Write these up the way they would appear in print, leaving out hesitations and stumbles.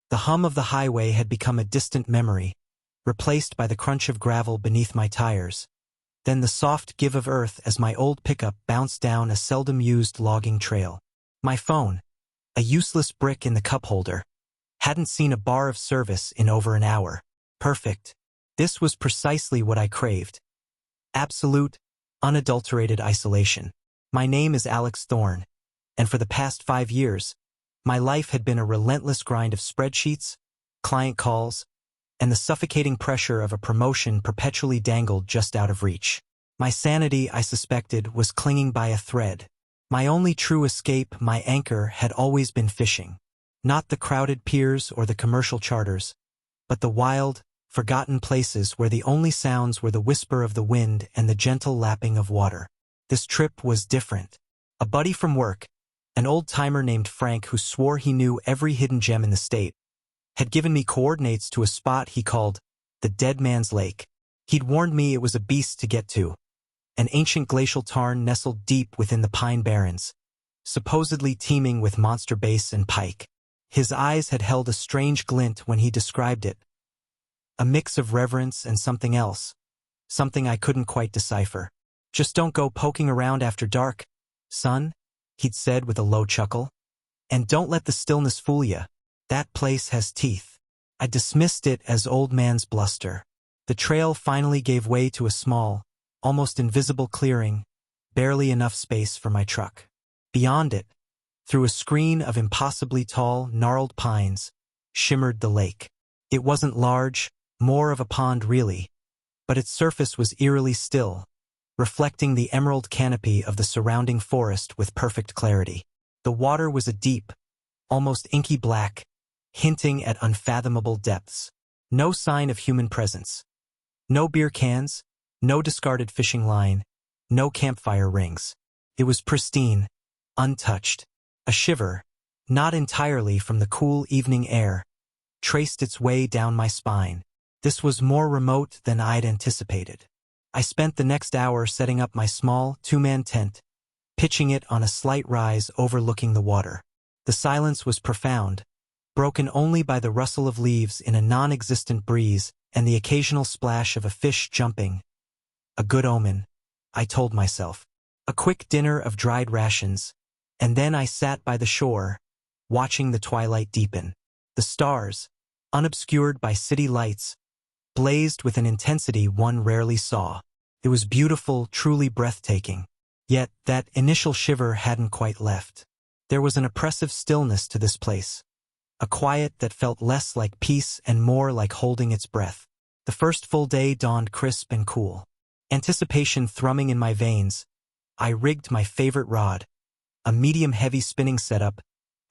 The hum of the highway had become a distant memory, replaced by the crunch of gravel beneath my tires, then the soft give of earth as my old pickup bounced down a seldom-used logging trail. My phone, a useless brick in the cup holder, hadn't seen a bar of service in over an hour. Perfect. This was precisely what I craved. Absolute, unadulterated isolation. My name is Alex Thorne, and for the past 5 years, my life had been a relentless grind of spreadsheets, client calls, and the suffocating pressure of a promotion perpetually dangled just out of reach. My sanity, I suspected, was clinging by a thread. My only true escape, my anchor, had always been fishing. Not the crowded piers or the commercial charters, but the wild, forgotten places where the only sounds were the whisper of the wind and the gentle lapping of water. This trip was different. A buddy from work, an old-timer named Frank who swore he knew every hidden gem in the state, had given me coordinates to a spot he called the Dead Man's Lake. He'd warned me it was a beast to get to, an ancient glacial tarn nestled deep within the Pine Barrens, supposedly teeming with monster bass and pike. His eyes had held a strange glint when he described it, a mix of reverence and something else, something I couldn't quite decipher. "Just don't go poking around after dark, son," he'd said with a low chuckle. "And don't let the stillness fool you. That place has teeth." I dismissed it as old man's bluster. The trail finally gave way to a small, almost invisible clearing, barely enough space for my truck. Beyond it, through a screen of impossibly tall, gnarled pines, shimmered the lake. It wasn't large, more of a pond really, but its surface was eerily still, reflecting the emerald canopy of the surrounding forest with perfect clarity. The water was a deep, almost inky black, hinting at unfathomable depths. No sign of human presence. No beer cans, no discarded fishing line, no campfire rings. It was pristine, untouched. A shiver, not entirely from the cool evening air, traced its way down my spine. This was more remote than I'd anticipated. I spent the next hour setting up my small, two-man tent, pitching it on a slight rise overlooking the water. The silence was profound, broken only by the rustle of leaves in a non-existent breeze and the occasional splash of a fish jumping. A good omen, I told myself. A quick dinner of dried rations, and then I sat by the shore, watching the twilight deepen. The stars, unobscured by city lights, blazed with an intensity one rarely saw. It was beautiful, truly breathtaking. Yet that initial shiver hadn't quite left. There was an oppressive stillness to this place, a quiet that felt less like peace and more like holding its breath. The first full day dawned crisp and cool. Anticipation thrumming in my veins, I rigged my favorite rod, a medium-heavy spinning setup,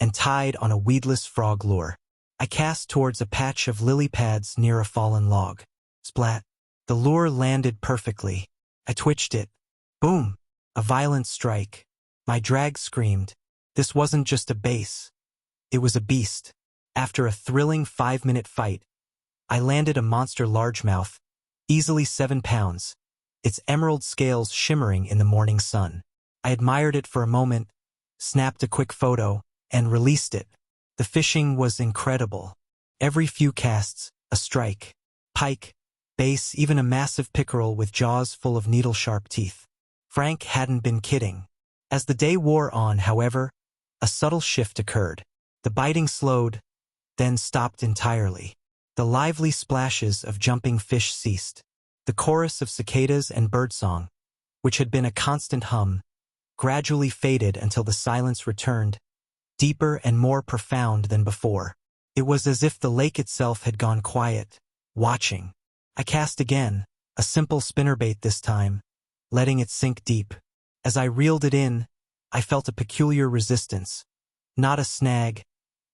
and tied on a weedless frog lure. I cast towards a patch of lily pads near a fallen log. Splat. The lure landed perfectly. I twitched it. Boom! A violent strike. My drag screamed. This wasn't just a base. It was a beast. After a thrilling 5-minute fight, I landed a monster largemouth, easily 7 pounds, its emerald scales shimmering in the morning sun. I admired it for a moment, snapped a quick photo, and released it. The fishing was incredible. Every few casts, a strike. Pike, bass, even a massive pickerel with jaws full of needle-sharp teeth. Frank hadn't been kidding. As the day wore on, however, a subtle shift occurred. The biting slowed, then stopped entirely. The lively splashes of jumping fish ceased. The chorus of cicadas and birdsong, which had been a constant hum, gradually faded until the silence returned, deeper and more profound than before. It was as if the lake itself had gone quiet, watching. I cast again, a simple spinnerbait this time, letting it sink deep. As I reeled it in, I felt a peculiar resistance. Not a snag,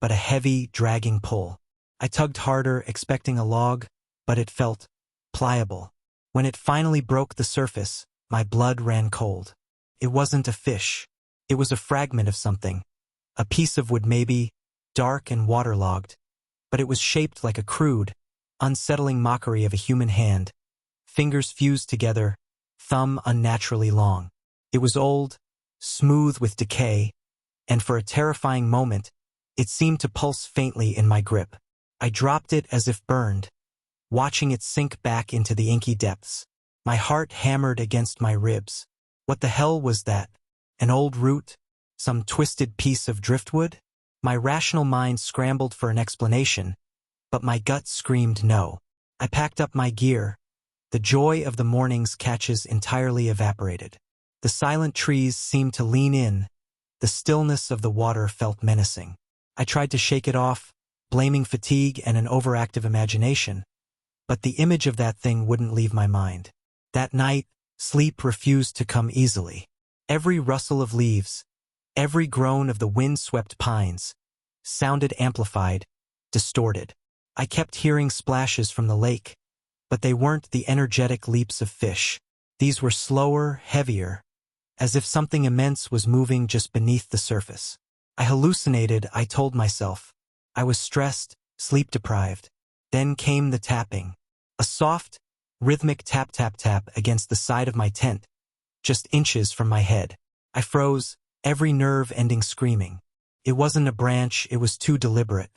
but a heavy, dragging pull. I tugged harder, expecting a log, but it felt pliable. When it finally broke the surface, my blood ran cold. It wasn't a fish. It was a fragment of something. A piece of wood maybe, dark and waterlogged, but it was shaped like a crude, unsettling mockery of a human hand. Fingers fused together, thumb unnaturally long. It was old, smooth with decay, and for a terrifying moment, it seemed to pulse faintly in my grip. I dropped it as if burned, watching it sink back into the inky depths. My heart hammered against my ribs. What the hell was that? An old root? Some twisted piece of driftwood? My rational mind scrambled for an explanation, but my gut screamed no. I packed up my gear. The joy of the morning's catches entirely evaporated. The silent trees seemed to lean in. The stillness of the water felt menacing. I tried to shake it off, blaming fatigue and an overactive imagination, but the image of that thing wouldn't leave my mind. That night, sleep refused to come easily. Every rustle of leaves, every groan of the wind-swept pines, sounded amplified, distorted. I kept hearing splashes from the lake, but they weren't the energetic leaps of fish. These were slower, heavier, as if something immense was moving just beneath the surface. I hallucinated, I told myself. I was stressed, sleep-deprived. Then came the tapping. A soft, rhythmic tap-tap-tap against the side of my tent, just inches from my head. I froze, every nerve ending screaming. It wasn't a branch, it was too deliberate,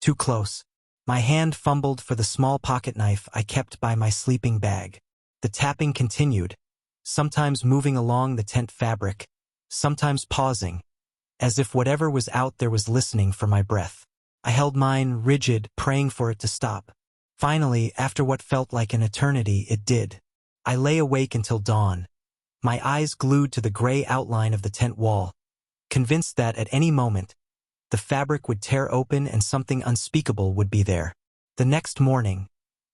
too close. My hand fumbled for the small pocket knife I kept by my sleeping bag. The tapping continued, sometimes moving along the tent fabric, sometimes pausing, as if whatever was out there was listening for my breath. I held mine rigid, praying for it to stop. Finally, after what felt like an eternity, it did. I lay awake until dawn, my eyes glued to the gray outline of the tent wall, convinced that at any moment, the fabric would tear open and something unspeakable would be there. The next morning,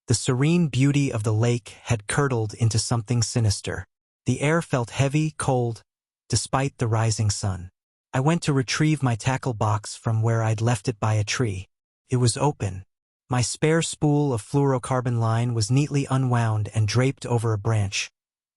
the serene beauty of the lake had curdled into something sinister. The air felt heavy, cold, despite the rising sun. I went to retrieve my tackle box from where I'd left it by a tree. It was open. My spare spool of fluorocarbon line was neatly unwound and draped over a branch,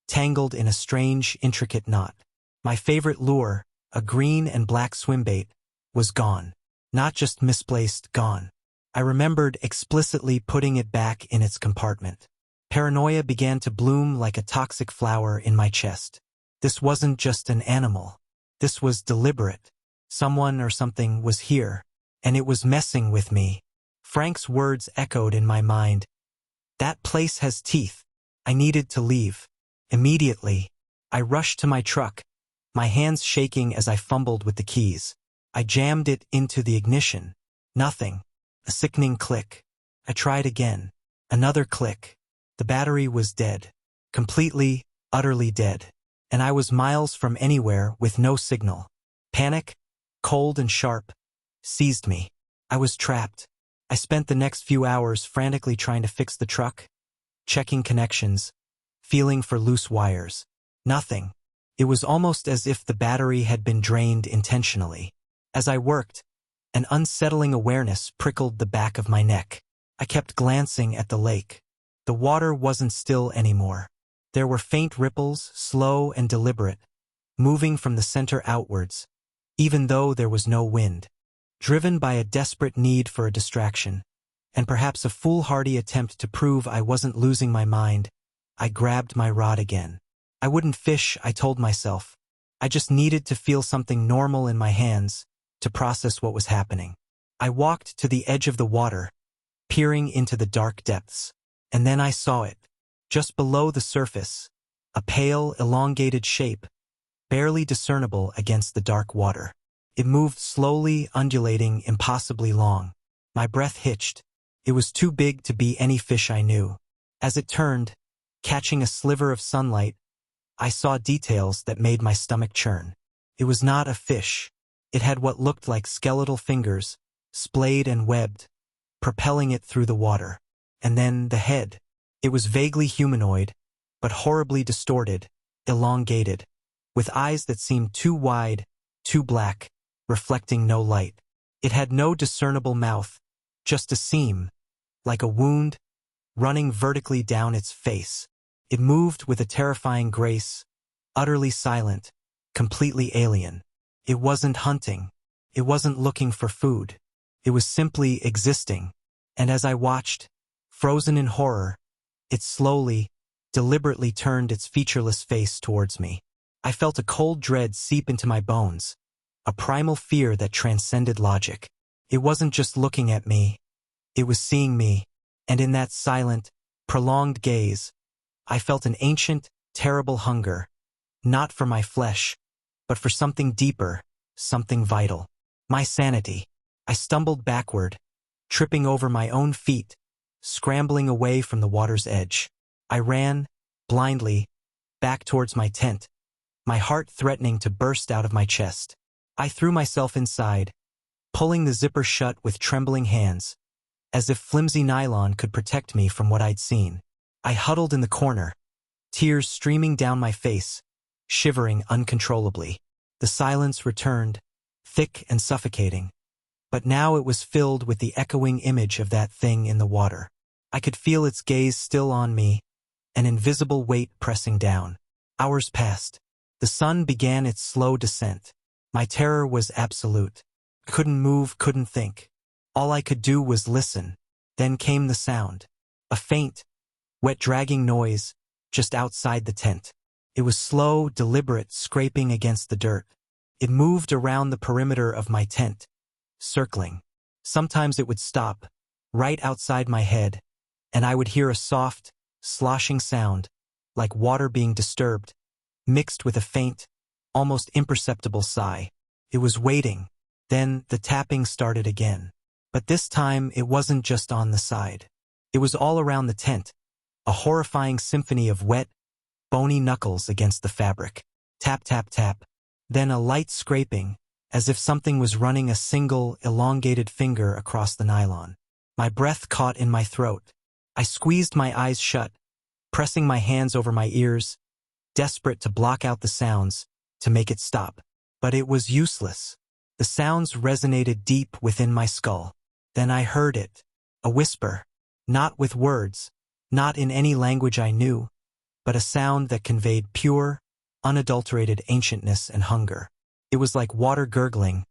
tangled in a strange, intricate knot. My favorite lure, a green and black swimbait, was gone. Not just misplaced, gone. I remembered explicitly putting it back in its compartment. Paranoia began to bloom like a toxic flower in my chest. This wasn't just an animal. This was deliberate. Someone or something was here, and it was messing with me. Frank's words echoed in my mind. That place has teeth. I needed to leave. Immediately, I rushed to my truck, my hands shaking as I fumbled with the keys. I jammed it into the ignition. Nothing. A sickening click. I tried again. Another click. The battery was dead. Completely, utterly dead. And I was miles from anywhere with no signal. Panic, cold and sharp, seized me. I was trapped. I spent the next few hours frantically trying to fix the truck, checking connections, feeling for loose wires. Nothing. It was almost as if the battery had been drained intentionally. As I worked, an unsettling awareness prickled the back of my neck. I kept glancing at the lake. The water wasn't still anymore. There were faint ripples, slow and deliberate, moving from the center outwards, even though there was no wind. Driven by a desperate need for a distraction, and perhaps a foolhardy attempt to prove I wasn't losing my mind, I grabbed my rod again. I wouldn't fish, I told myself. I just needed to feel something normal in my hands to process what was happening. I walked to the edge of the water, peering into the dark depths. And then I saw it. Just below the surface, a pale, elongated shape, barely discernible against the dark water. It moved slowly, undulating, impossibly long. My breath hitched. It was too big to be any fish I knew. As it turned, catching a sliver of sunlight, I saw details that made my stomach churn. It was not a fish. It had what looked like skeletal fingers, splayed and webbed, propelling it through the water. And then the head. It was vaguely humanoid, but horribly distorted, elongated, with eyes that seemed too wide, too black, reflecting no light. It had no discernible mouth, just a seam, like a wound, running vertically down its face. It moved with a terrifying grace, utterly silent, completely alien. It wasn't hunting. It wasn't looking for food. It was simply existing. And as I watched, frozen in horror, it slowly, deliberately turned its featureless face towards me. I felt a cold dread seep into my bones, a primal fear that transcended logic. It wasn't just looking at me. It was seeing me, and in that silent, prolonged gaze, I felt an ancient, terrible hunger, not for my flesh, but for something deeper, something vital. My sanity. I stumbled backward, tripping over my own feet, scrambling away from the water's edge. I ran, blindly, back towards my tent, my heart threatening to burst out of my chest. I threw myself inside, pulling the zipper shut with trembling hands, as if flimsy nylon could protect me from what I'd seen. I huddled in the corner, tears streaming down my face, shivering uncontrollably. The silence returned, thick and suffocating, but now it was filled with the echoing image of that thing in the water. I could feel its gaze still on me, an invisible weight pressing down. Hours passed. The sun began its slow descent. My terror was absolute. I couldn't move, couldn't think. All I could do was listen. Then came the sound. A faint, wet dragging noise just outside the tent. It was slow, deliberate scraping against the dirt. It moved around the perimeter of my tent, circling. Sometimes it would stop, right outside my head, and I would hear a soft, sloshing sound, like water being disturbed, mixed with a faint, almost imperceptible sigh. It was waiting. Then the tapping started again. But this time it wasn't just on the side. It was all around the tent, a horrifying symphony of wet, bony knuckles against the fabric. Tap, tap, tap. Then a light scraping, as if something was running a single, elongated finger across the nylon. My breath caught in my throat. I squeezed my eyes shut, pressing my hands over my ears, desperate to block out the sounds, to make it stop. But it was useless. The sounds resonated deep within my skull. Then I heard it, a whisper, not with words, not in any language I knew, but a sound that conveyed pure, unadulterated ancientness and hunger. It was like water gurgling,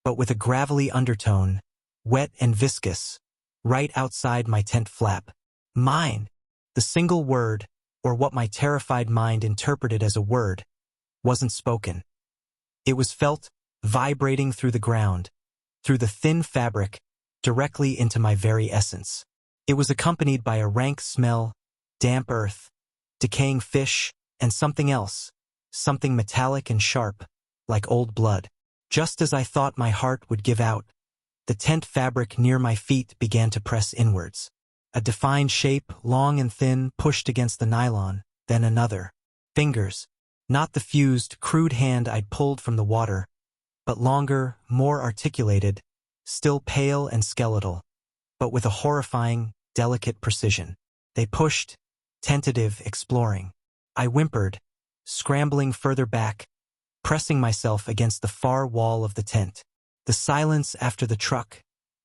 but with a gravelly undertone, wet and viscous, right outside my tent flap. Mine! The single word, or what my terrified mind interpreted as a word, wasn't spoken. It was felt, vibrating through the ground, through the thin fabric, directly into my very essence. It was accompanied by a rank smell, damp earth, decaying fish, and something else, something metallic and sharp, like old blood. Just as I thought my heart would give out, the tent fabric near my feet began to press inwards. A defined shape, long and thin, pushed against the nylon, then another. Fingers, not the fused, crude hand I'd pulled from the water, but longer, more articulated, still pale and skeletal, but with a horrifying, delicate precision. They pushed, tentative, exploring. I whimpered, scrambling further back, pressing myself against the far wall of the tent. The silence after the truck,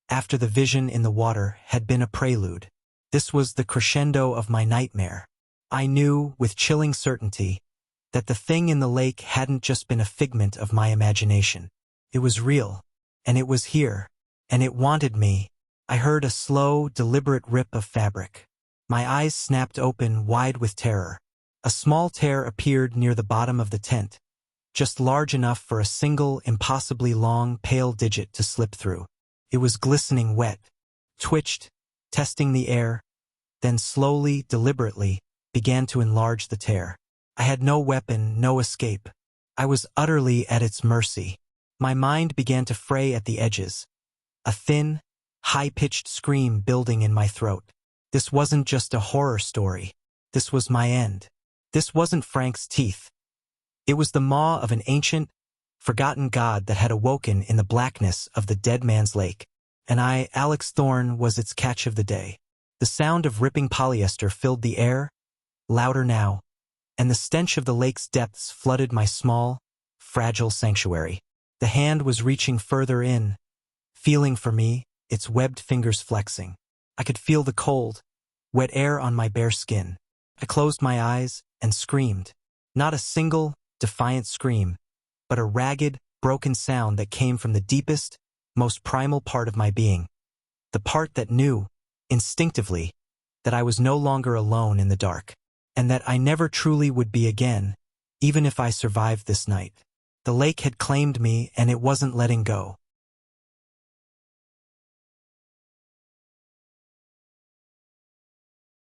after the vision in the water, had been a prelude. This was the crescendo of my nightmare. I knew, with chilling certainty, that the thing in the lake hadn't just been a figment of my imagination. It was real, and it was here, and it wanted me. I heard a slow, deliberate rip of fabric. My eyes snapped open wide with terror. A small tear appeared near the bottom of the tent, just large enough for a single, impossibly long, pale digit to slip through. It was glistening wet, twitched, testing the air, then slowly, deliberately, began to enlarge the tear. I had no weapon, no escape. I was utterly at its mercy. My mind began to fray at the edges, a thin, high-pitched scream building in my throat. This wasn't just a horror story. This was my end. This wasn't Frank's teeth. It was the maw of an ancient, forgotten god that had awoken in the blackness of the dead man's lake. And I, Alex Thorne, was its catch of the day. The sound of ripping polyester filled the air, louder now, and the stench of the lake's depths flooded my small, fragile sanctuary. The hand was reaching further in, feeling for me, its webbed fingers flexing. I could feel the cold, wet air on my bare skin. I closed my eyes and screamed. Not a single, defiant scream, but a ragged, broken sound that came from the deepest, most primal part of my being. The part that knew, instinctively, that I was no longer alone in the dark, and that I never truly would be again, even if I survived this night. The lake had claimed me, and it wasn't letting go.